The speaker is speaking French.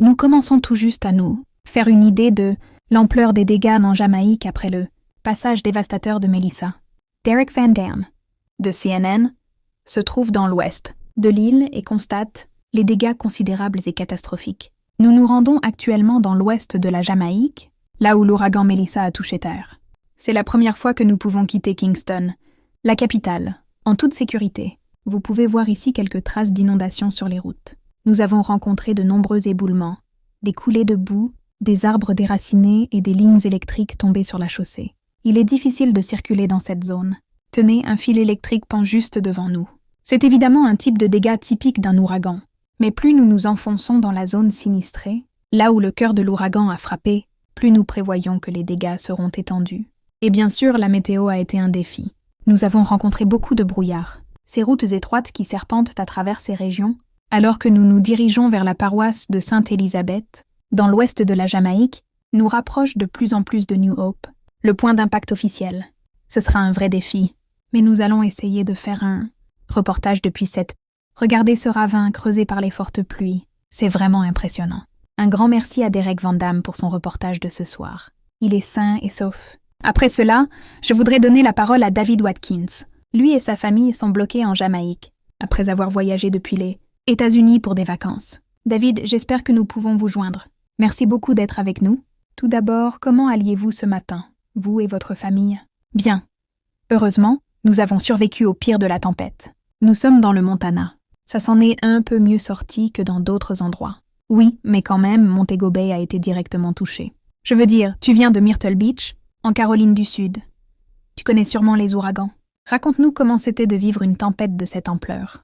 Nous commençons tout juste à nous faire une idée de l'ampleur des dégâts en Jamaïque après le passage dévastateur de Melissa. Derek Van Dam, de CNN, se trouve dans l'ouest de l'île et constate les dégâts considérables et catastrophiques. Nous nous rendons actuellement dans l'ouest de la Jamaïque, là où l'ouragan Melissa a touché terre. C'est la première fois que nous pouvons quitter Kingston, la capitale, en toute sécurité. Vous pouvez voir ici quelques traces d'inondations sur les routes. Nous avons rencontré de nombreux éboulements, des coulées de boue, des arbres déracinés et des lignes électriques tombées sur la chaussée. Il est difficile de circuler dans cette zone. Tenez, un fil électrique pend juste devant nous. C'est évidemment un type de dégât typique d'un ouragan. Mais plus nous nous enfonçons dans la zone sinistrée, là où le cœur de l'ouragan a frappé, plus nous prévoyons que les dégâts seront étendus. Et bien sûr, la météo a été un défi. Nous avons rencontré beaucoup de brouillard. Ces routes étroites qui serpentent à travers ces régions, alors que nous nous dirigeons vers la paroisse de Sainte-Élisabeth, dans l'ouest de la Jamaïque, nous rapprochent de plus en plus de New Hope, le point d'impact officiel. Ce sera un vrai défi, mais nous allons essayer de faire un reportage depuis cette... Regardez ce ravin creusé par les fortes pluies. C'est vraiment impressionnant. Un grand merci à Derek Van Dam pour son reportage de ce soir. Il est sain et sauf. Après cela, je voudrais donner la parole à David Watkins. Lui et sa famille sont bloqués en Jamaïque, après avoir voyagé depuis les États-Unis pour des vacances. David, j'espère que nous pouvons vous joindre. Merci beaucoup d'être avec nous. Tout d'abord, comment alliez-vous ce matin, vous et votre famille? Bien. Heureusement, nous avons survécu au pire de la tempête. Nous sommes dans le Montana. Ça s'en est un peu mieux sorti que dans d'autres endroits. Oui, mais quand même, Montego Bay a été directement touché. Je veux dire, tu viens de Myrtle Beach, en Caroline du Sud. Tu connais sûrement les ouragans. Raconte-nous comment c'était de vivre une tempête de cette ampleur.